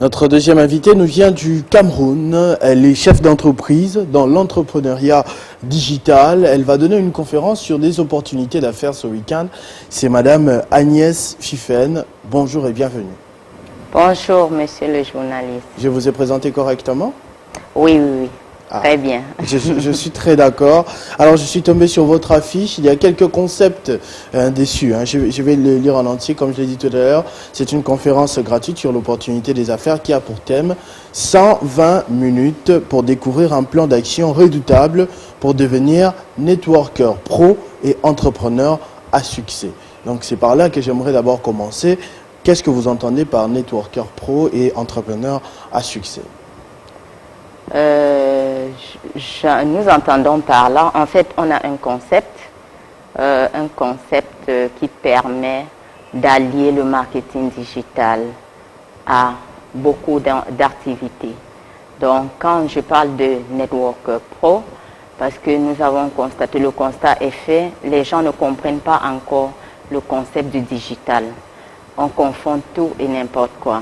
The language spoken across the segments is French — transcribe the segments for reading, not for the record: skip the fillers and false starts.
Notre deuxième invitée nous vient du Cameroun. Elle est chef d'entreprise dans l'entrepreneuriat digital. Elle va donner une conférence sur des opportunités d'affaires ce week-end. C'est Madame Agnès Fifen. Bonjour et bienvenue. Bonjour, monsieur le journaliste. Je vous ai présenté correctement? Oui, oui, oui. Très bien. Je suis très d'accord. Alors, je suis tombé sur votre affiche. Il y a quelques concepts dessus. Je vais le lire en entier, comme je l'ai dit tout à l'heure. C'est une conférence gratuite sur l'opportunité des affaires qui a pour thème 120 minutes pour découvrir un plan d'action redoutable pour devenir networker pro et entrepreneur à succès. Donc, c'est par là que j'aimerais d'abord commencer. Qu'est-ce que vous entendez par networker pro et entrepreneur à succès? Nous entendons par là, en fait, on a un concept qui permet d'allier le marketing digital à beaucoup d'activités. Donc, quand je parle de networker pro, parce que nous avons constaté, le constat est fait, les gens ne comprennent pas encore le concept du digital. On confond tout et n'importe quoi.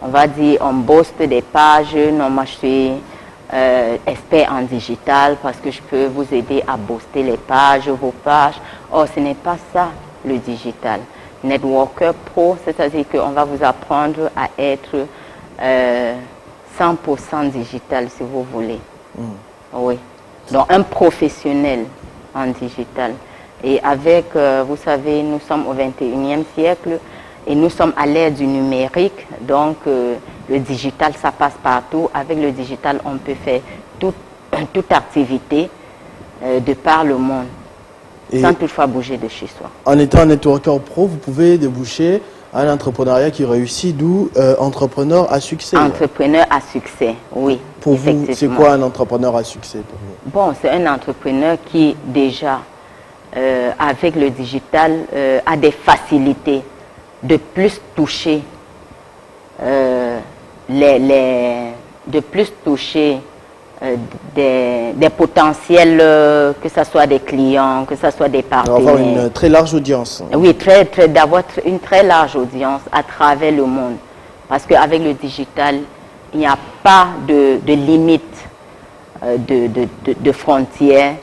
On va dire, on bosse des pages, non, moi je suis expert en digital parce que je peux vous aider à booster les pages, vos pages. Or, ce n'est pas ça le digital. Networker Pro, c'est-à-dire qu'on va vous apprendre à être 100% digital si vous voulez. Oui. Donc, un professionnel en digital. Et avec, vous savez, nous sommes au 21e siècle et nous sommes à l'ère du numérique. Donc, le digital, ça passe partout. Avec le digital, on peut faire toute activité de par le monde, sans toutefois bouger de chez soi. En étant networker pro, vous pouvez déboucher à un entrepreneuriat qui réussit, d'où entrepreneur à succès. Entrepreneur à succès, oui. Pour vous, c'est quoi un entrepreneur à succès pour vous? Bon, c'est un entrepreneur qui déjà, avec le digital, a des facilités de plus toucher des potentiels, que ce soit des clients, que ce soit des partenaires. Avoir une très large audience. Oui, d'avoir une très large audience à travers le monde. Parce qu'avec le digital, il n'y a pas de limite, de frontières.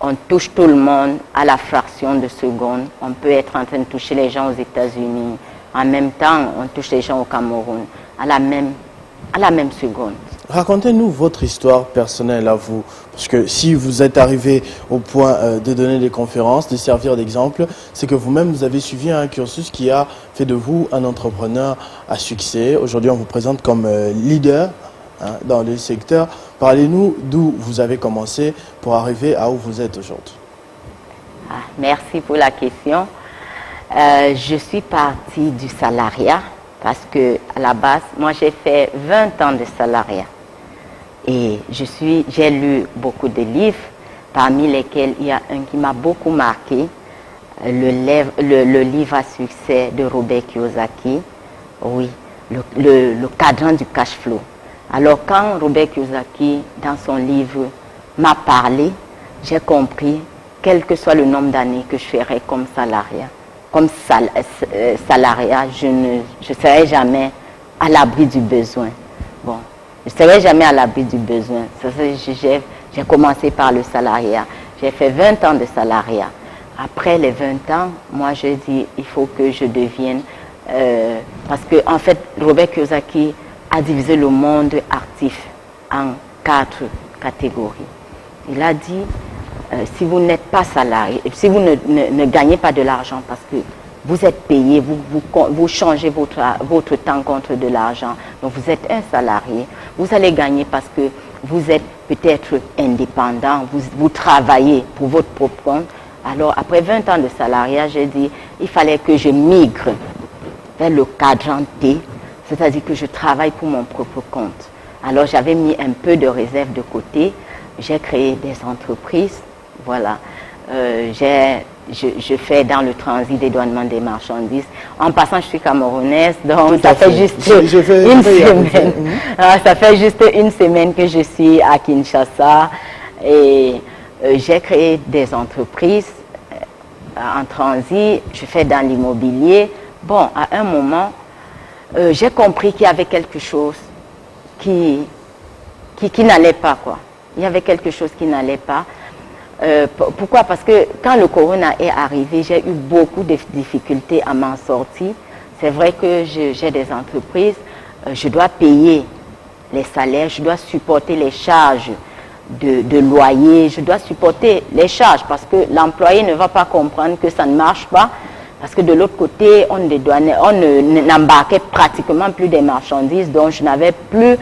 On touche tout le monde à la fraction de seconde. On peut être en train de toucher les gens aux États-Unis. En même temps, on touche les gens au Cameroun à la même seconde. Racontez-nous votre histoire personnelle à vous. Parce que si vous êtes arrivé au point de donner des conférences, de servir d'exemple, c'est que vous-même, vous avez suivi un cursus qui a fait de vous un entrepreneur à succès. Aujourd'hui, on vous présente comme leader dans le secteur. Parlez-nous d'où vous avez commencé pour arriver à où vous êtes aujourd'hui. Merci pour la question. Je suis partie du salariat parce que à la base, moi j'ai fait 20 ans de salariat et j'ai lu beaucoup de livres, parmi lesquels il y a un qui m'a beaucoup marqué, le livre à succès de Robert Kiyosaki, oui, le cadran du cash flow. Alors quand Robert Kiyosaki, dans son livre, m'a parlé, j'ai compris, quel que soit le nombre d'années que je ferai comme salariat, je ne serai jamais à l'abri du besoin. Bon, je ne serai jamais à l'abri du besoin. J'ai commencé par le salariat. J'ai fait 20 ans de salariat. Après les 20 ans, moi je dis, il faut que je devienne... parce que en fait, Robert Kiyosaki a divisé le monde actif en 4 catégories. Il a dit... si vous n'êtes pas salarié, si vous ne gagnez pas de l'argent parce que vous êtes payé, vous changez votre temps contre de l'argent, donc vous êtes un salarié, vous allez gagner parce que vous êtes peut-être indépendant, vous travaillez pour votre propre compte. Alors après 20 ans de salariat, j'ai dit, il fallait que je migre vers le cadran T, c'est-à-dire que je travaille pour mon propre compte. Alors j'avais mis un peu de réserve de côté, j'ai créé des entreprises. Voilà, je fais dans le transit dédouanement des marchandises. En passant, je suis camerounaise, donc ça fait juste une semaine. Ça fait juste une semaine que je suis à Kinshasa et j'ai créé des entreprises en transit. Je fais dans l'immobilier. Bon, à un moment, j'ai compris qu'il y avait quelque chose qui n'allait pas, quoi. Il y avait quelque chose qui n'allait pas. Pourquoi? Parce que quand le corona est arrivé, j'ai eu beaucoup de difficultés à m'en sortir. C'est vrai que j'ai des entreprises, je dois payer les salaires, je dois supporter les charges de loyer, je dois supporter les charges parce que l'employé ne va pas comprendre que ça ne marche pas. Parce que de l'autre côté, on n'embarquait pratiquement plus des marchandises, donc je n'avais plus,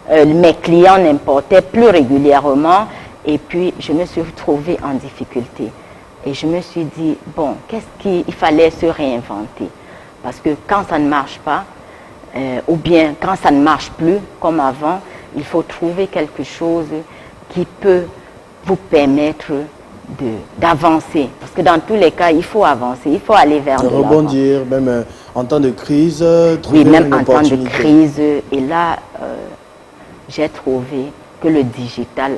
mes clients n'importaient plus régulièrement. Et puis, je me suis retrouvée en difficulté. Et je me suis dit, bon, il fallait se réinventer. Parce que quand ça ne marche pas, ou bien quand ça ne marche plus comme avant, il faut trouver quelque chose qui peut vous permettre d'avancer. Parce que dans tous les cas, il faut avancer, il faut aller vers de l'avant. Rebondir, même en temps de crise, trouver oui, même une en temps de opportunité. crise. Et là, j'ai trouvé que le digital,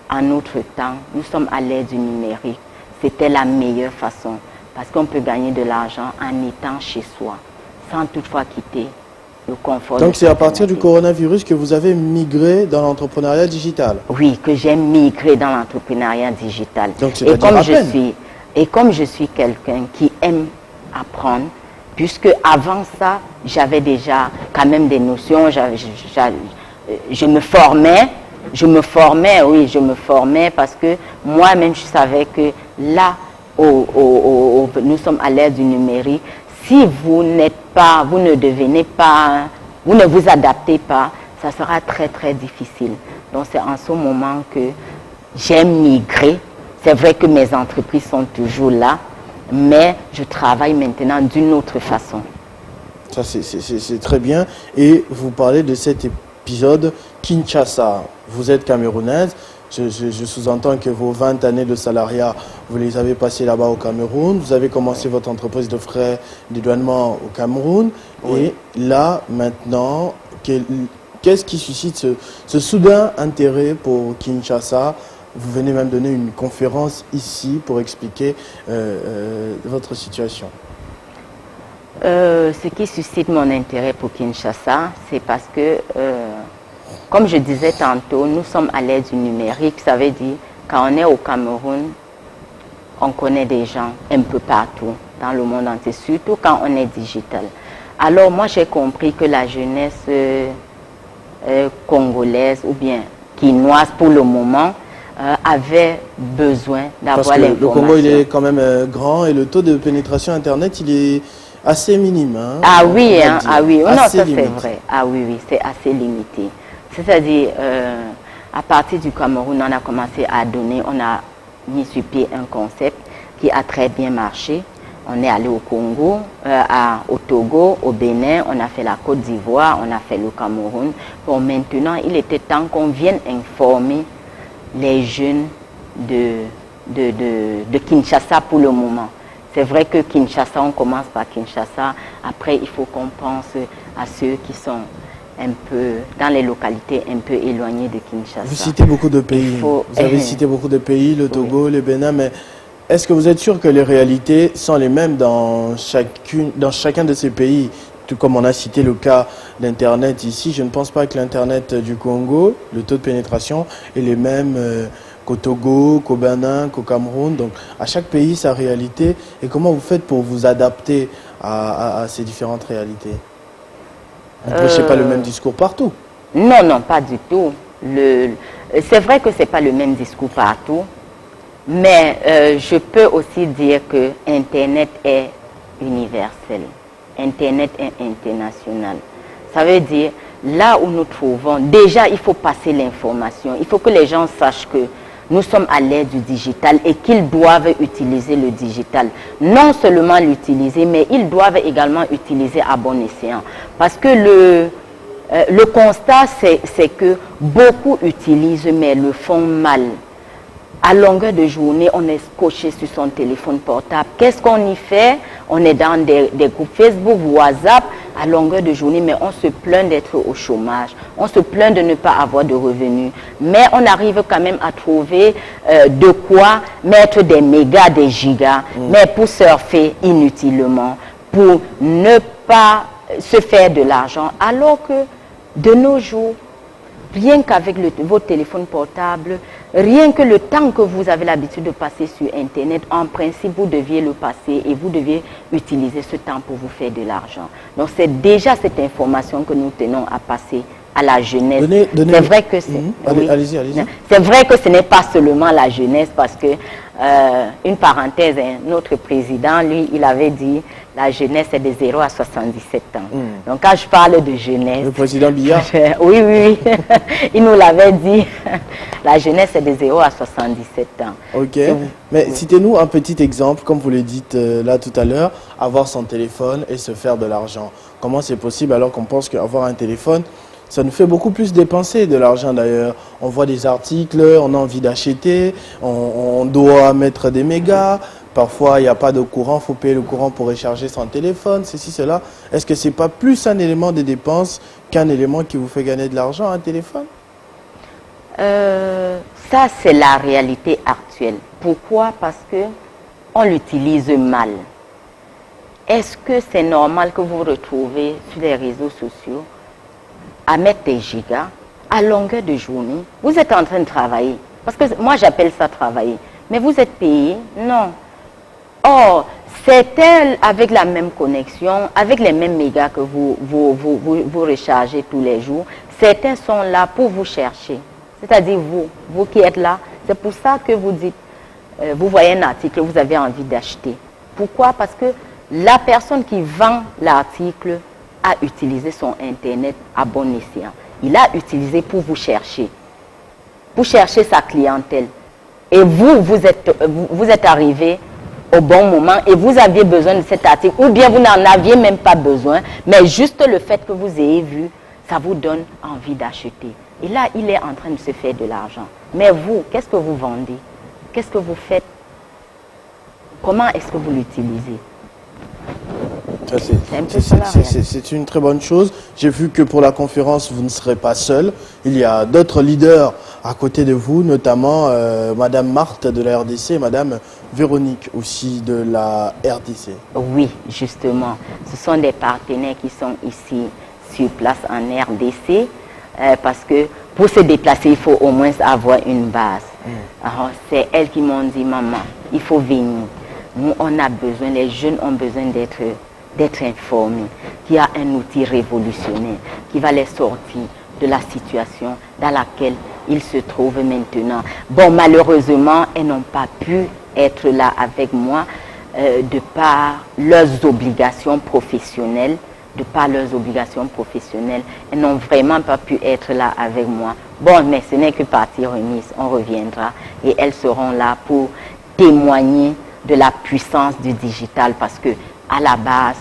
en notre temps, nous sommes à l'ère du numérique. C'était la meilleure façon. Parce qu'on peut gagner de l'argent en étant chez soi, sans toutefois quitter le confort. Donc c'est à partir du coronavirus que vous avez migré dans l'entrepreneuriat digital. Oui, que j'ai migré dans l'entrepreneuriat digital. Donc, et comme je suis quelqu'un qui aime apprendre, puisque avant ça, j'avais déjà quand même des notions, je me formais parce que moi-même je savais que là, nous sommes à l'ère du numérique. Si vous ne devenez pas, vous ne vous adaptez pas, ça sera très très difficile. Donc c'est en ce moment que j'ai migré. C'est vrai que mes entreprises sont toujours là, mais je travaille maintenant d'une autre façon. Ça c'est très bien. Et vous parlez de cet épisode Kinshasa. Vous êtes camerounaise. Je sous-entends que vos 20 années de salariat, vous les avez passées là-bas au Cameroun. Vous avez commencé votre entreprise de frais d'édouanement au Cameroun. Oui. Et là, maintenant, qu'est-ce qui suscite ce soudain intérêt pour Kinshasa? Vous venez même donner une conférence ici pour expliquer votre situation. Ce qui suscite mon intérêt pour Kinshasa, c'est parce que... comme je disais tantôt, nous sommes à l'ère du numérique. Ça veut dire, quand on est au Cameroun, on connaît des gens un peu partout dans le monde entier, surtout quand on est digital. Alors moi, j'ai compris que la jeunesse congolaise ou bien quinoise pour le moment avait besoin d'avoir l'information. Le Congo, il est quand même grand et le taux de pénétration Internet, il est assez minime. Hein, ah oui, non, ça c'est vrai. Ah oui, c'est assez limité. C'est-à-dire, à partir du Cameroun, on a commencé à donner, on a mis sur pied un concept qui a très bien marché. On est allé au Congo, au Togo, au Bénin, on a fait la Côte d'Ivoire, on a fait le Cameroun. Bon, maintenant, il était temps qu'on vienne informer les jeunes de Kinshasa pour le moment. C'est vrai que Kinshasa, on commence par Kinshasa. Après, il faut qu'on pense à ceux qui sont un peu dans les localités un peu éloignées de Kinshasa. Vous citez beaucoup de pays. Vous avez cité beaucoup de pays, le Togo, le Bénin, mais est-ce que vous êtes sûr que les réalités sont les mêmes dans chacun de ces pays? Tout comme on a cité le cas d'Internet ici, je ne pense pas que l'Internet du Congo, le taux de pénétration est les mêmes qu'au Togo, qu'au Bénin, qu'au Cameroun. Donc à chaque pays sa réalité. Et comment vous faites pour vous adapter à ces différentes réalités? Vous ne prêchez pas le même discours partout? Non, pas du tout. C'est vrai que ce n'est pas le même discours partout, mais je peux aussi dire que Internet est universel. Internet est international. Ça veut dire, là où nous trouvons, déjà il faut passer l'information. Il faut que les gens sachent que nous sommes à l'ère du digital et qu'ils doivent utiliser le digital. Non seulement l'utiliser, mais ils doivent également utiliser à bon escient. Parce que le constat, c'est que beaucoup utilisent, mais le font mal. À longueur de journée, on est scotché sur son téléphone portable. Qu'est-ce qu'on y fait? On est dans des groupes Facebook, WhatsApp, à longueur de journée, mais on se plaint d'être au chômage. On se plaint de ne pas avoir de revenus. Mais on arrive quand même à trouver de quoi mettre des mégas, des gigas, mais pour surfer inutilement, pour ne pas se faire de l'argent, alors que de nos jours, rien qu'avec votre téléphone portable, rien que le temps que vous avez l'habitude de passer sur Internet, en principe, vous deviez le passer et vous deviez utiliser ce temps pour vous faire de l'argent. Donc, c'est déjà cette information que nous tenons à passer à la jeunesse. C'est vrai que allez-y. C'est vrai que ce n'est pas seulement la jeunesse, parce que, une parenthèse, notre président, lui, il avait dit, la jeunesse est de 0 à 77 ans. Donc, quand je parle de jeunesse... Le président Biya? Oui. Il nous l'avait dit. La jeunesse est de 0 à 77 ans. Ok. Mais citez-nous un petit exemple, comme vous le dites là tout à l'heure, avoir son téléphone et se faire de l'argent. Comment c'est possible alors qu'on pense qu'avoir un téléphone, ça nous fait beaucoup plus dépenser de l'argent d'ailleurs. On voit des articles, on a envie d'acheter, on doit mettre des mégas. Parfois, il n'y a pas de courant, il faut payer le courant pour recharger son téléphone, ceci, cela. Est-ce que ce n'est pas plus un élément de dépense qu'un élément qui vous fait gagner de l'argent, un téléphone? Ça, c'est la réalité actuelle. Pourquoi? Parce qu'on l'utilise mal. Est-ce que c'est normal que vous vous retrouvez sur les réseaux sociaux à mettre des gigas à longueur de journée? Vous êtes en train de travailler. Parce que moi, j'appelle ça travailler. Mais vous êtes payé? Non. Or, certains, avec la même connexion, avec les mêmes mégas que vous rechargez tous les jours, certains sont là pour vous chercher. C'est-à-dire vous qui êtes là. C'est pour ça que vous dites, vous voyez un article que vous avez envie d'acheter. Pourquoi? Parce que la personne qui vend l'article a utilisé son Internet à bon escient. Il a utilisé pour vous chercher sa clientèle. Et vous êtes arrivé au bon moment et vous aviez besoin de cet article, ou bien vous n'en aviez même pas besoin, mais juste le fait que vous ayez vu, ça vous donne envie d'acheter. Et là, il est en train de se faire de l'argent. Mais vous, qu'est-ce que vous vendez? Qu'est-ce que vous faites? Comment est-ce que vous l'utilisez? C'est une très bonne chose. J'ai vu que pour la conférence, vous ne serez pas seul. Il y a d'autres leaders à côté de vous, notamment Madame Marthe de la RDC et Madame Véronique aussi de la RDC. Oui, justement. Ce sont des partenaires qui sont ici sur place en RDC parce que pour se déplacer, il faut au moins avoir une base. Alors, c'est elles qui m'ont dit, maman, il faut venir. Nous, on a besoin, les jeunes ont besoin d'être informés, qu'il y a un outil révolutionnaire qui va les sortir de la situation dans laquelle ils se trouvent maintenant. Bon, malheureusement, elles n'ont pas pu être là avec moi de par leurs obligations professionnelles. Elles n'ont vraiment pas pu être là avec moi. Bon, mais ce n'est que partie remise, on reviendra et elles seront là pour témoigner de la puissance du digital parce que à la base,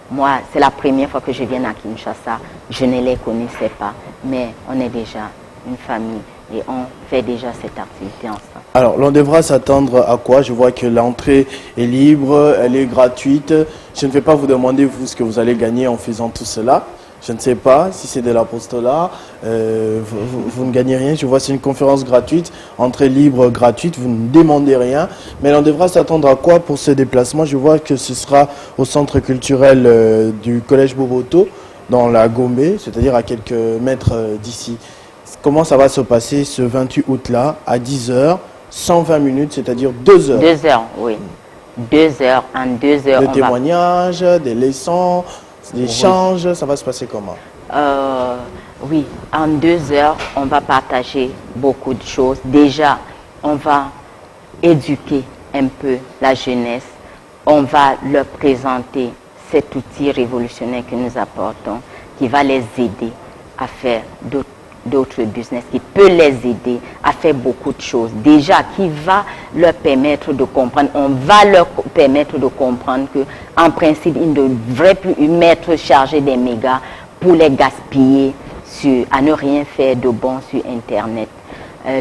moi, c'est la première fois que je viens à Kinshasa. Je ne les connaissais pas, mais on est déjà une famille et on fait déjà cette activité ensemble. Alors, l'on devra s'attendre à quoi? Je vois que l'entrée est libre, elle est gratuite. Je ne vais pas vous demander, vous, ce que vous allez gagner en faisant tout cela. Je ne sais pas si c'est de l'apostolat, vous ne gagnez rien. Je vois c'est une conférence gratuite, entrée libre gratuite, vous ne demandez rien. Mais on devra s'attendre à quoi pour ce déplacement? Je vois que ce sera au centre culturel du collège Boboto, dans la Gombe, c'est-à-dire à quelques mètres d'ici. Comment ça va se passer ce 28 août-là, à 10h, 120 minutes, c'est-à-dire 2 heures? 2 heures, oui. 2 heures, en 2 heures. Des témoignages, des leçons, des échanges, ça va se passer comment? Oui, en 2 heures, on va partager beaucoup de choses. Déjà, on va éduquer un peu la jeunesse. On va leur présenter cet outil révolutionnaire que nous apportons, qui va les aider à faire d'autres business, qui peut les aider à faire beaucoup de choses. Déjà, qui va leur permettre de comprendre, on va leur permettre de comprendre que, en principe, ils ne devraient plus mettre charger des mégas pour les gaspiller à ne rien faire de bon sur Internet.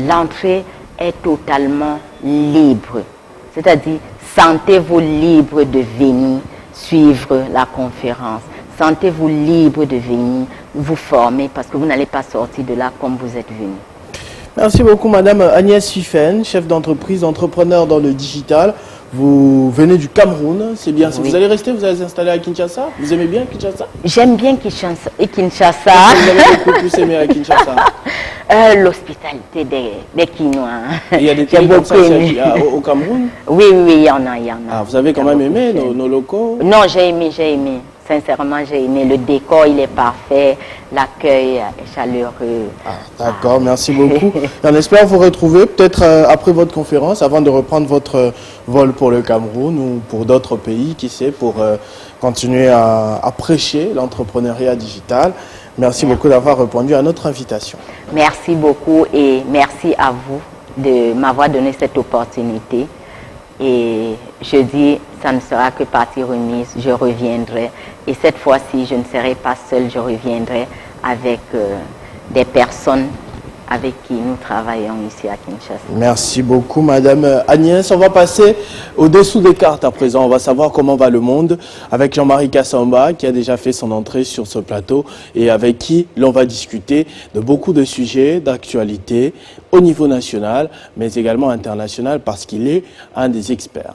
L'entrée est totalement libre. C'est-à-dire, sentez-vous libre de venir suivre la conférence. Sentez-vous libre de venir vous former parce que vous n'allez pas sortir de là comme vous êtes venu. Merci beaucoup, Madame Agnès Sifen, chef d'entreprise, entrepreneur dans le digital. Vous venez du Cameroun, c'est bien. Oui. Vous allez rester, vous allez s'installer à Kinshasa? Vous aimez bien Kinshasa? J'aime bien Kinshasa. Vous avez beaucoup plus aimé à Kinshasa. L'hospitalité des Quinois. Il y a des J'ai pays comme ça beaucoup aimé. au Cameroun? Oui, il y en a, il y en a. Ah, vous avez quand même aimé nos locaux? Non, j'ai aimé. Sincèrement, j'ai aimé. Le décor, il est parfait. L'accueil est chaleureux. Ah, d'accord, merci beaucoup. On espère vous retrouver peut-être après votre conférence, avant de reprendre votre vol pour le Cameroun ou pour d'autres pays, qui sait, pour continuer à prêcher l'entrepreneuriat digital. Merci beaucoup d'avoir répondu à notre invitation. Merci beaucoup et merci à vous de m'avoir donné cette opportunité. Et je dis, ça ne sera que partie remise, je reviendrai. Et cette fois-ci, je ne serai pas seule, je reviendrai avec des personnes avec qui nous travaillons ici à Kinshasa. Merci beaucoup, Madame Agnès. On va passer au-dessous des cartes à présent. On va savoir comment va le monde avec Jean-Marie Kassamba, qui a déjà fait son entrée sur ce plateau et avec qui l'on va discuter de beaucoup de sujets d'actualité au niveau national, mais également international, parce qu'il est un des experts.